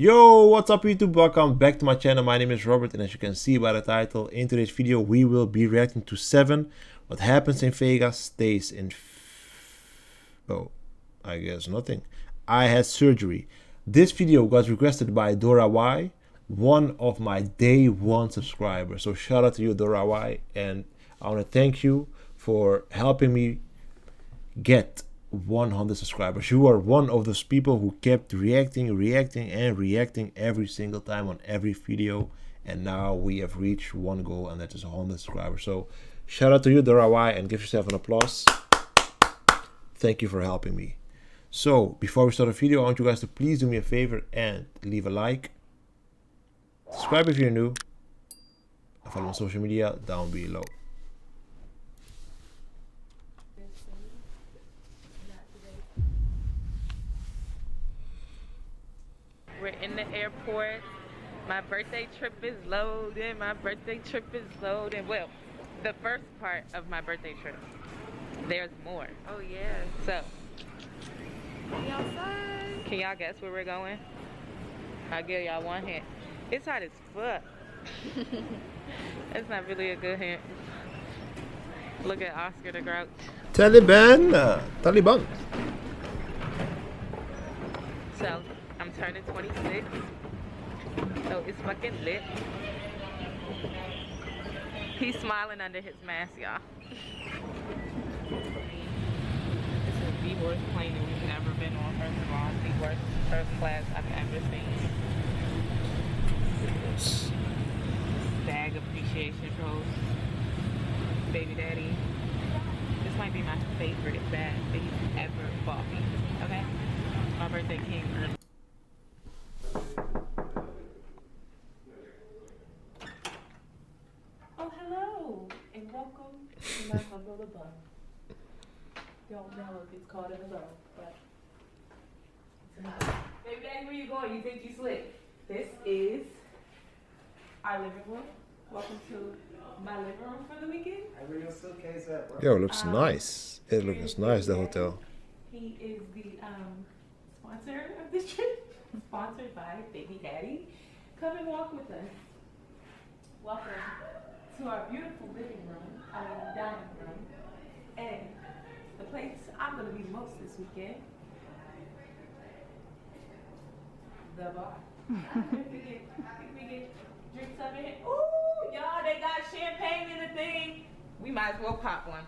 Yo, what's up YouTube? Welcome back to my channel. My name is Robert, and as you can see by the title, in today's video we will be reacting to 7. What happens in Vegas stays in I guess nothing. I had surgery. This video was requested by Dora Y, one of my day one subscribers. So shout out to you, Dora Y, and I want to thank you for helping me get 100 subscribers. You are one of those people who kept reacting every single time on every video, and now we have reached one goal, and that is 100 subscribers. So shout out to you, Dora Y, and give yourself an applause. Thank you for helping me. So before we start the video, I want you guys to please do me a favor and leave a like, subscribe if you're new, and follow on social media down below. We're in the airport. My birthday trip is loaded. Well, the first part of my birthday trip. There's more. Oh yeah. So, We outside. can y'all guess where we're going? I'll give y'all one hint. It's hot as fuck. That's not really a good hint. Look at Oscar the Grouch. Taliban. So, I'm turning 26. So, it's fucking lit. He's smiling under his mask, y'all. This is the worst plane that we've ever been on. First of all, the worst first class I've ever seen. Bag appreciation post. Baby daddy. This might be my favorite bag that he's ever bought me. Okay? My birthday came early. Oh hello and welcome to my humble abode. Don't know if it's called an abode, but it's an abode. Baby daddy, where you going? You think you slick? This is our living room. Welcome to my living room for the weekend. Where your suitcase at, bro? Yo, it looks nice. It looks nice, the hotel. He is the sponsor of this trip. Sponsored by Baby Daddy. Come and walk with us. Welcome to our beautiful living room, dining room, and the place I'm going to be most this weekend, the bar. I think we get drinks up in here. Ooh, y'all, they got champagne in the thing. We might as well pop one.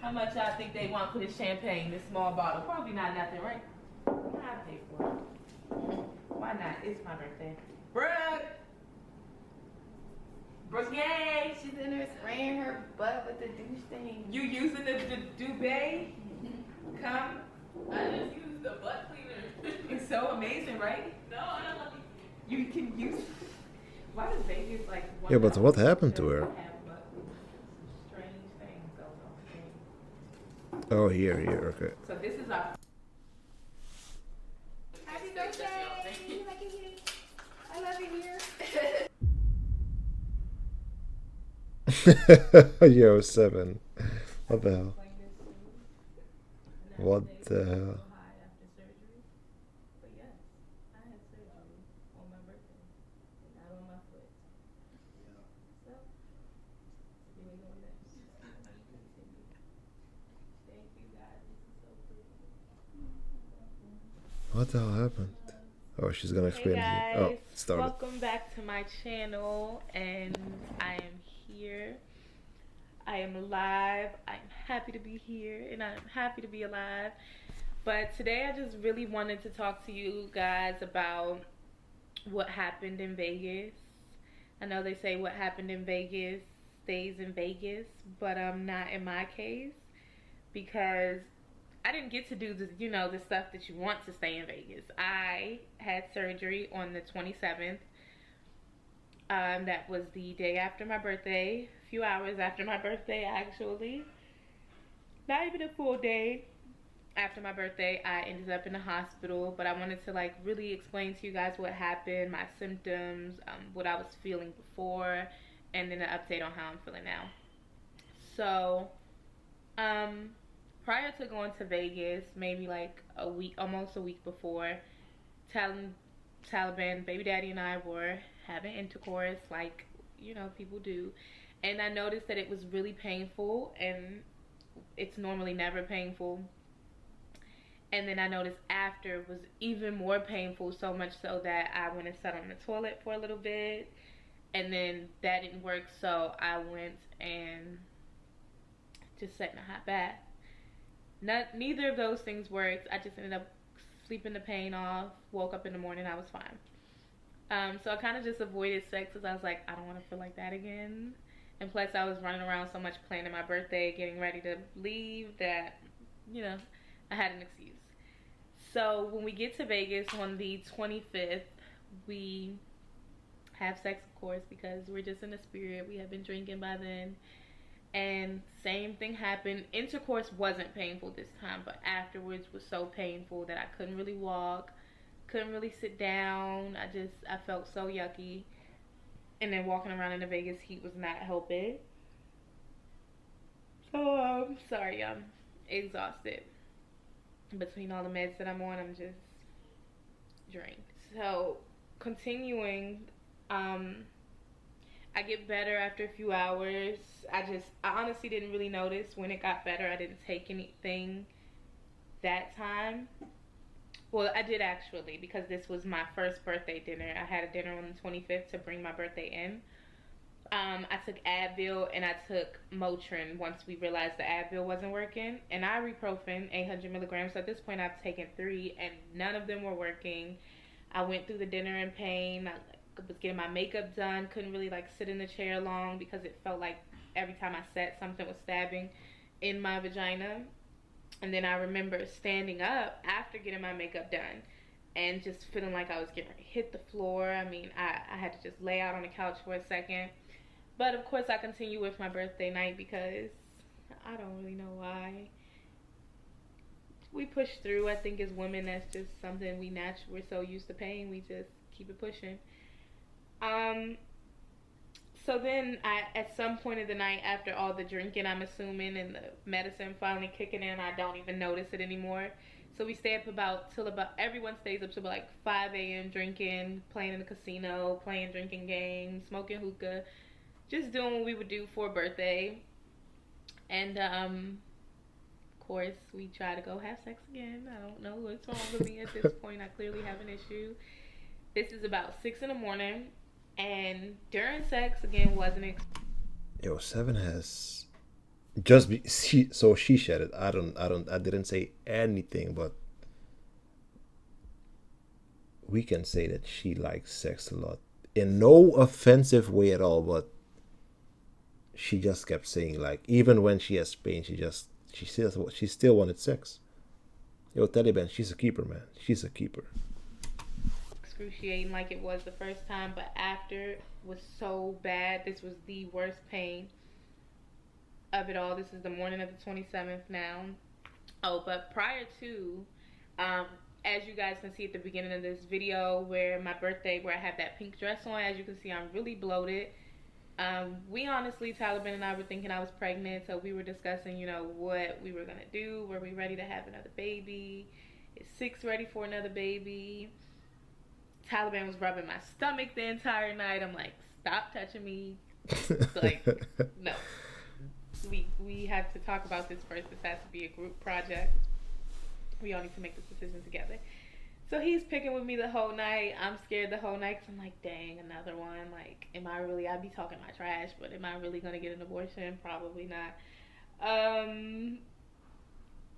How much y'all think they want for this champagne, this small bottle? Probably not nothing, right? I'll pay for it. Why not? It's my birthday. Brooke! Brooke, yay! She's in there spraying her butt with the douche thing. You using the duvet? Come. I just used the butt cleaner. It's so amazing, right? No, I don't want You can use. Why does Vegas like? Yeah, but what happened to her? Have, but strange things goes on. Oh, here, okay. So this is our. Happy birthday! I love it here. Yo, 7. What the hell? What the hell? What the hell happened? Oh, she's gonna explain Hey it guys, here. Oh, started. welcome back to my channel, and I am here. I am alive. I'm happy to be here, and I'm happy to be alive. But today I just really wanted to talk to you guys about what happened in Vegas. I know they say what happened in Vegas stays in Vegas, but not in my case, because I didn't get to do the, the stuff that you want to stay in Vegas. I had surgery on the 27th. That was the day after my birthday, a few hours after my birthday, actually. Not even a full day after my birthday. I ended up in the hospital, but I wanted to really explain to you guys what happened, my symptoms, what I was feeling before, and then an update on how I'm feeling now. So, prior to going to Vegas, maybe like a week, almost a week before, Taliban, baby daddy, and I were having intercourse like, people do. And I noticed that it was really painful, and it's normally never painful. And then I noticed after it was even more painful, so much so that I went and sat on the toilet for a little bit. And then that didn't work, so I went and just sat in a hot bath. Neither of those things worked. I just ended up sleeping the pain off, woke up in the morning, I was fine. So I kind of just avoided sex because I was like, I don't want to feel like that again. And plus, I was running around so much planning my birthday, getting ready to leave that, I had an excuse. So when we get to Vegas on the 25th, we have sex, of course, because we're just in the spirit. We have been drinking by then. And same thing happened. Intercourse wasn't painful this time, but afterwards was so painful that I couldn't really walk, couldn't really sit down. I felt so yucky. And then walking around in the Vegas heat was not helping. So, sorry, I'm exhausted. Between all the meds that I'm on, I'm just drained. So, continuing, I get better after a few hours. I honestly didn't really notice when it got better. I didn't take anything that time. Well, I did actually, because this was my first birthday dinner. I had a dinner on the 25th to bring my birthday in. I took Advil and I took Motrin once we realized the Advil wasn't working. And ibuprofen, 800 milligrams. So at this point, I've taken 3 and none of them were working. I went through the dinner in pain. I was getting my makeup done. Couldn't really sit in the chair long because it felt like every time I sat, something was stabbing in my vagina. And then I remember standing up after getting my makeup done and just feeling like I was getting ready to hit the floor. I mean, I had to just lay out on the couch for a second. But of course, I continue with my birthday night because I don't really know why. We push through. I think as women, that's just something we're so used to pain, we just keep it pushing. So then at some point of the night, after all the drinking, I'm assuming, and the medicine finally kicking in, I don't even notice it anymore. So we stay up everyone stays up till about 5 a.m. drinking, playing in the casino, playing drinking games, smoking hookah, just doing what we would do for a birthday. And, of course, we try to go have sex again. I don't know what's wrong with me at this point. I clearly have an issue. This is about 6 in the morning. And during sex, again, wasn't Yo, Seven has just she said it. I didn't say anything, but we can say that she likes sex a lot in no offensive way at all. But she just kept saying, even when she has pain, she still wanted sex. Yo, Taliban, she's a keeper, man. She's a keeper. Excruciating like it was the first time, but after was so bad. This was the worst pain of it all. This is the morning of the 27th now. Oh, but prior to, as you guys can see at the beginning of this video, where I have that pink dress on, as you can see, I'm really bloated. We honestly, Taliban and I were thinking I was pregnant, so we were discussing, what we were gonna do. Were we ready to have another baby? Is 6 ready for another baby? Taliban was rubbing my stomach the entire night. I'm like, stop touching me. No. We have to talk about this first. This has to be a group project. We all need to make this decision together. So he's picking with me the whole night. I'm scared the whole night because I'm like, dang, another one. I'd be talking my trash, but am I really going to get an abortion? Probably not.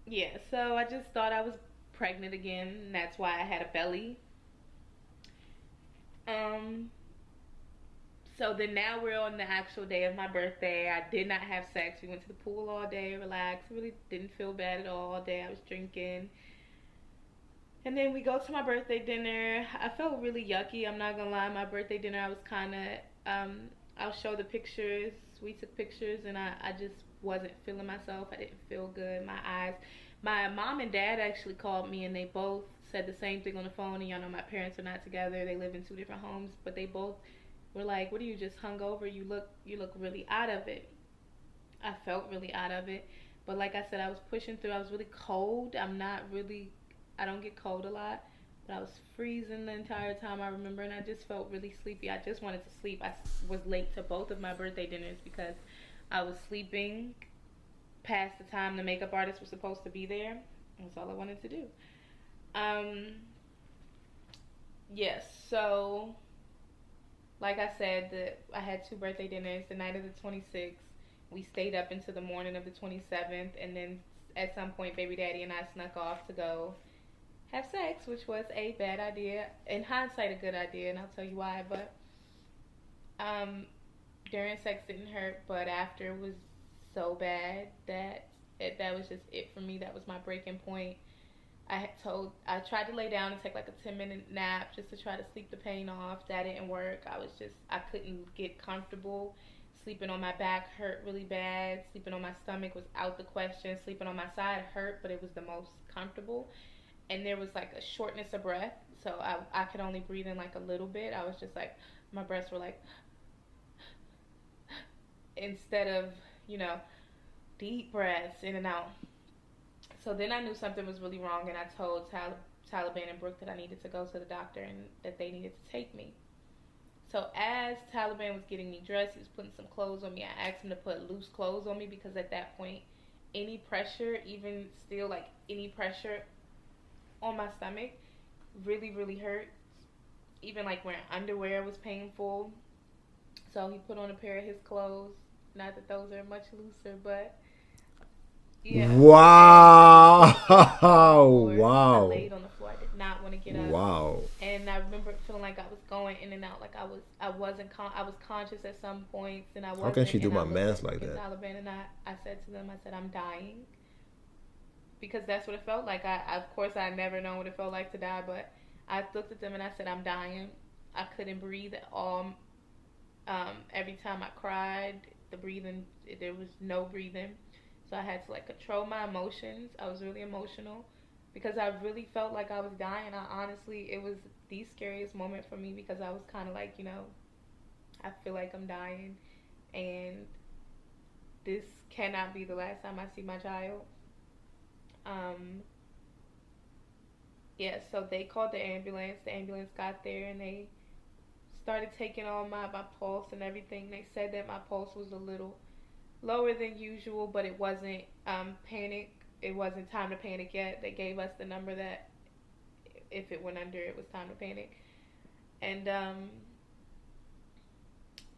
Yeah, so I just thought I was pregnant again, and that's why I had a belly. So then now we're on the actual day of my birthday. I did not have sex. We went to the pool all day, relaxed. Really didn't feel bad at all day. I was drinking. And then we go to my birthday dinner. I felt really yucky. I'm not gonna lie. My birthday dinner, I was kind of, I'll show the pictures. We took pictures and I just wasn't feeling myself. I didn't feel good. My eyes. My mom and dad actually called me and they both said the same thing on the phone. And y'all know my parents are not together. They live in 2 different homes. But they both were like, what are you, just hungover? You look really out of it. I felt really out of it. But like I said, I was pushing through. I was really cold. I don't get cold a lot. but I was freezing the entire time, I remember, and I just felt really sleepy. I just wanted to sleep. I was late to both of my birthday dinners because I was sleeping past the time the makeup artist was supposed to be there. That's all I wanted to do. Yes, so like I said, I had 2 birthday dinners. The night of the 26th, we stayed up into the morning of the 27th, and then at some point, baby daddy and I snuck off to go have sex, which was a bad idea. In hindsight, a good idea, and I'll tell you why. But during sex didn't hurt, but after was so bad that that was just it for me. That was my breaking point. I tried to lay down and take like a 10-minute nap just to try to sleep the pain off. That didn't work. I couldn't get comfortable. Sleeping on my back hurt really bad. Sleeping on my stomach was out the question. Sleeping on my side hurt, but it was the most comfortable. And there was like a shortness of breath. So I could only breathe in like a little bit. I was just like, my breaths were like, instead of, deep breaths in and out. So then I knew something was really wrong, and I told Taliban and Brooke that I needed to go to the doctor and that they needed to take me. So as Taliban was getting me dressed, he was putting some clothes on me. I asked him to put loose clothes on me because at that point, any pressure, even still like any pressure on my stomach, really, really hurts. Even like wearing underwear was painful. So he put on a pair of his clothes. Not that those are much looser, but yeah. Wow. I Wow. laid on the floor. I did not want to get up. Wow. And I remember feeling like I was going in and out. Like I was conscious at some points, and I wasn't. How can she do and my I looked mans at like the that? Taliban, and I said to them, I said, I'm dying. Because that's what it felt like. Of course, I never known what it felt like to die, but I looked at them and I said, I'm dying. I couldn't breathe at all. Every time I cried, there was no breathing. So I had to like control my emotions. I was really emotional because I really felt like I was dying. It was the scariest moment for me because I was kind of like, I feel like I'm dying, and this cannot be the last time I see my child. Yeah, so they called the ambulance. The ambulance got there and they started taking all my pulse and everything. They said that my pulse was a little lower than usual, but it wasn't panic. It wasn't time to panic yet. They gave us the number that if it went under, it was time to panic. And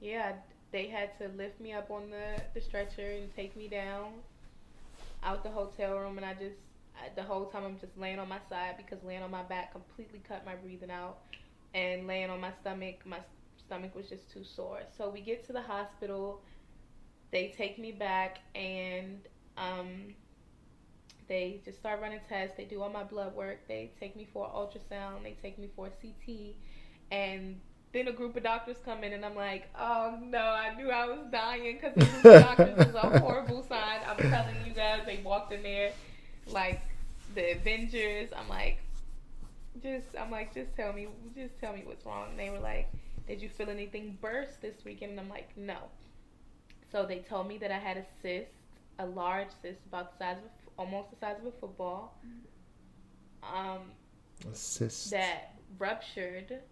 yeah, they had to lift me up on the stretcher and take me down out the hotel room, and the whole time I'm just laying on my side because laying on my back completely cut my breathing out, and laying on my stomach was just too sore. So we get to the hospital, they take me back, and they just start running tests. They do all my blood work. They take me for an ultrasound. They take me for a CT, and then a group of doctors come in, and I'm like, oh no, I knew I was dying because the group of doctors is a horrible sign. I'm telling you guys, they walked in there like the Avengers. I'm like, just tell me what's wrong. And they were like, did you feel anything burst this weekend? And I'm like, no. So they told me that I had a cyst, a large cyst, about the size of almost the size of a football. A cyst. That ruptured.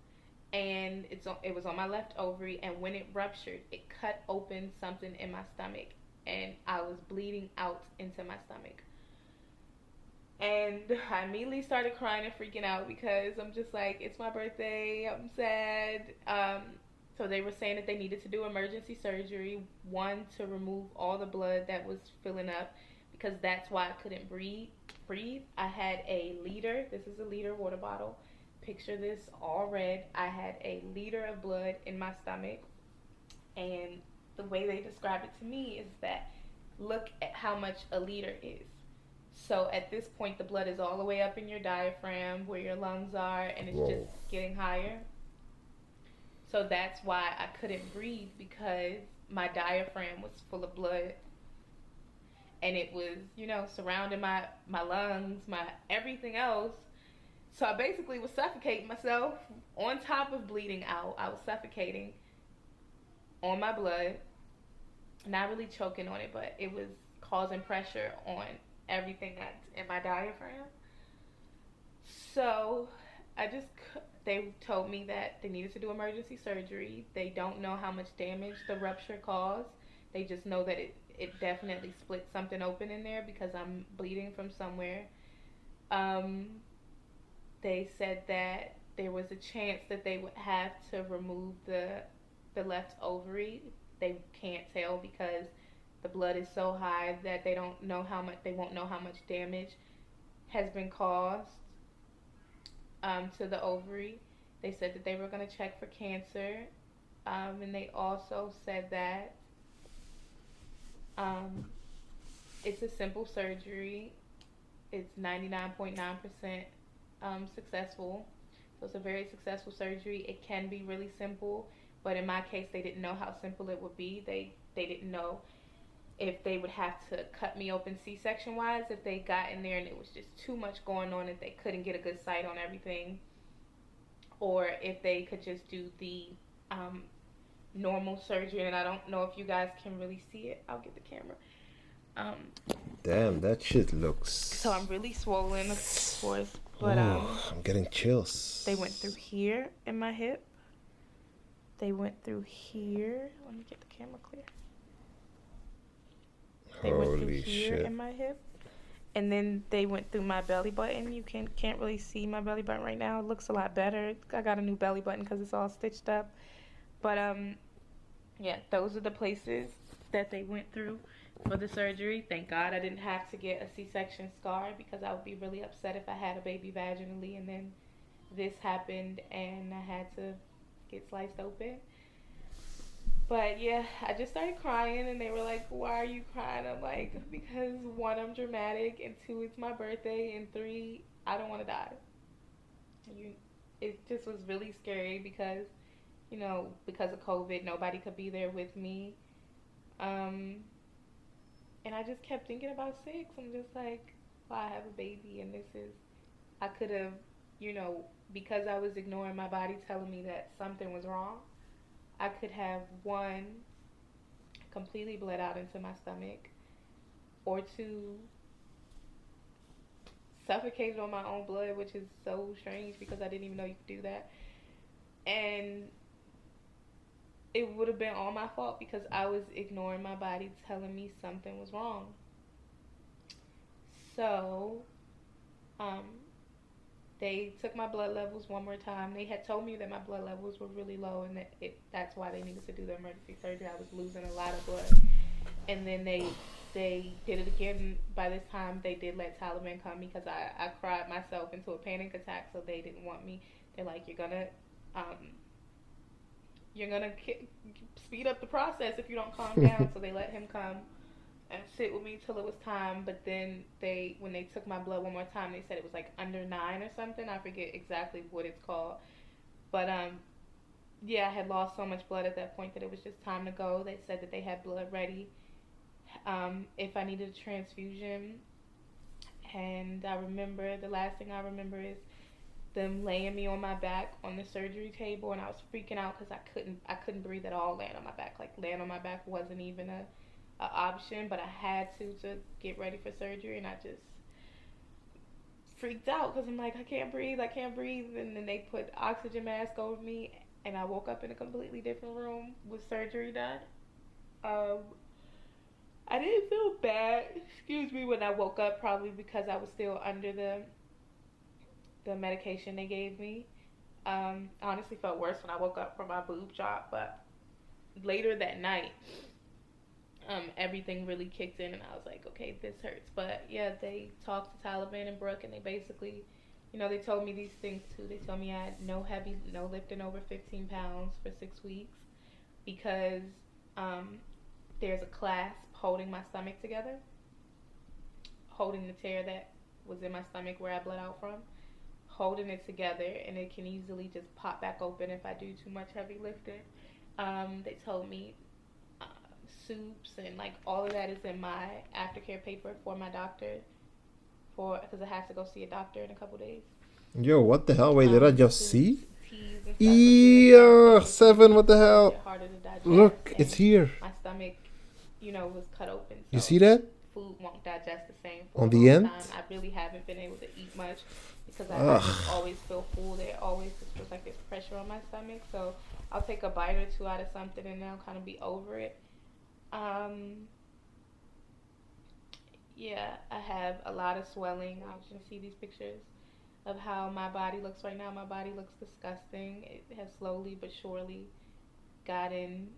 And it was on my left ovary, and when it ruptured, it cut open something in my stomach, and I was bleeding out into my stomach. And I immediately started crying and freaking out because I'm just like, it's my birthday, I'm sad. So they were saying that they needed to do emergency surgery, one, to remove all the blood that was filling up, because that's why I couldn't breathe. I had a liter, this is a liter water bottle. Picture this, all red. I had a liter of blood in my stomach, and the way they described it to me is that look at how much a liter is. So at this point, the blood is all the way up in your diaphragm where your lungs are, and it's just getting higher. So that's why I couldn't breathe, because my diaphragm was full of blood, and it was, surrounding my lungs, my everything else. So I basically was suffocating myself on top of bleeding out. I was suffocating on my blood, not really choking on it, but it was causing pressure on everything that's in my diaphragm. So They told me that they needed to do emergency surgery. They don't know how much damage the rupture caused. They just know that it definitely split something open in there because I'm bleeding from somewhere. They said that there was a chance that they would have to remove the left ovary. They can't tell because the blood is so high that they won't know how much damage has been caused to the ovary. They said that they were going to check for cancer, and they also said that it's a simple surgery. It's 99.9% successful. So it's a very successful surgery. It can be really simple, but in my case, they didn't know how simple it would be. They didn't know if they would have to cut me open C-section wise, if they got in there and it was just too much going on that they couldn't get a good sight on everything, or if they could just do the normal surgery. And I don't know if you guys can really see it. I'll get the camera. Damn, that shit looks. So I'm really swollen, of course, but I'm getting chills. they went through here in my hip. They went through here. Let me get the camera clear. They went through Holy here shit. in my hip, and then they went through my belly button. You can't really see my belly button right now. It looks a lot better. I got a new belly button because it's all stitched up. But yeah, those are the places that they went through for the surgery. Thank God I didn't have to get a C-section scar because I would be really upset if I had a baby vaginally and then this happened and I had to get sliced open. But yeah, I just started crying and they were like, why are you crying? I'm like, because 1, I'm dramatic, and 2, it's my birthday, and 3, I don't want to die. It just was really scary because, because of COVID, nobody could be there with me. And I just kept thinking about 6. I'm just like, well, I have a baby and I could have, because I was ignoring my body telling me that something was wrong, I could have 1, completely bled out into my stomach, or 2, suffocated on my own blood, which is so strange because I didn't even know you could do that. And it would have been all my fault because I was ignoring my body telling me something was wrong. So, they took my blood levels one more time. They had told me that my blood levels were really low and that's why they needed to do the emergency surgery. I was losing a lot of blood. And then they did it again. By this time, they did let Taliban come because I cried myself into a panic attack, so they didn't want me. They're like, you're gonna speed up the process if you don't calm down. So they let him come and sit with me till it was time. But then when they took my blood one more time, they said it was like under 9 or something. I forget exactly what it's called. But yeah, I had lost so much blood at that point that it was just time to go. They said that they had blood ready if I needed a transfusion. And the last thing I remember is them laying me on my back on the surgery table, and I was freaking out because I couldn't breathe at all laying on my back. Like, laying on my back wasn't even a option, but I had to get ready for surgery, and I just freaked out because I'm like, I can't breathe, and then they put oxygen mask over me, and I woke up in a completely different room with surgery done. I didn't feel bad, when I woke up, probably because I was still under the medication they gave me. I honestly felt worse when I woke up from my boob job, but later that night, everything really kicked in and I was like, okay, this hurts. But yeah, they talked to Taliban and Brooke, and they basically, they told me these things too. They told me I had no lifting over 15 pounds for 6 weeks because there's a clasp holding my stomach together, holding the tear that was in my stomach where I bled out from, holding it together, and it can easily just pop back open if I do too much heavy lifting. They told me soups and like all of that is in my aftercare paper for my doctor, because I have to go see a doctor in a couple days. Yo, what the hell? Wait, did I just see? Teas and stuff. 7, what the hell? They're harder to digest, Look, and it's here. my stomach, was cut open. So You see that? food won't digest the same for On a the long end? time. I really haven't been able to eat much because because I just always feel full. There always just feels like there's pressure on my stomach. So I'll take a bite or two out of something and then I'll kind of be over it. Yeah, I have a lot of swelling. I can see these pictures of how my body looks right now. My body looks disgusting. It has slowly but surely gotten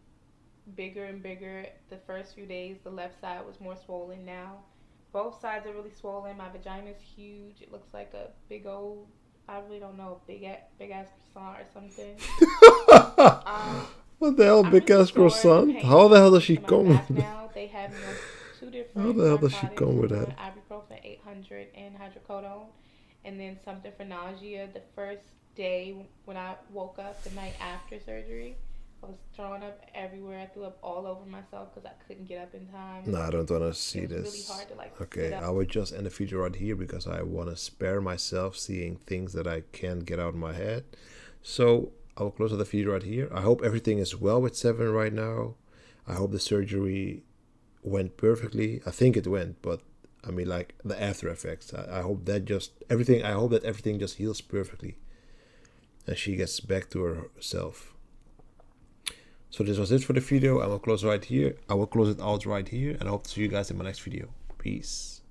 bigger and bigger. The first few days, the left side was more swollen. Now both sides are really swollen. My vagina's huge. It looks like a big old, I really don't know, big ass croissant or something. What the hell, I'm big really ass sore. The croissant? pain How the hell does she in my come back with it? now. They have me on two different How the hell does she narcotics. come with I'm that? on ibuprofen 800 and hydrocodone, and then something for nausea. The first day when I woke up, the night after surgery, I was throwing up everywhere. I threw up all over myself because I couldn't get up in time. No, I don't want to see It was this. really hard to, like, Okay, sit up. I will just end the video right here because I want to spare myself seeing things that I can't get out of my head. So I will close out the video right here. I hope everything is well with Seven right now. I hope the surgery went perfectly. I think it went, but I mean, like, the after effects. I hope that everything just heals perfectly and she gets back to herself. So this was it for the video. I will close it out right here, and I hope to see you guys in my next video. Peace.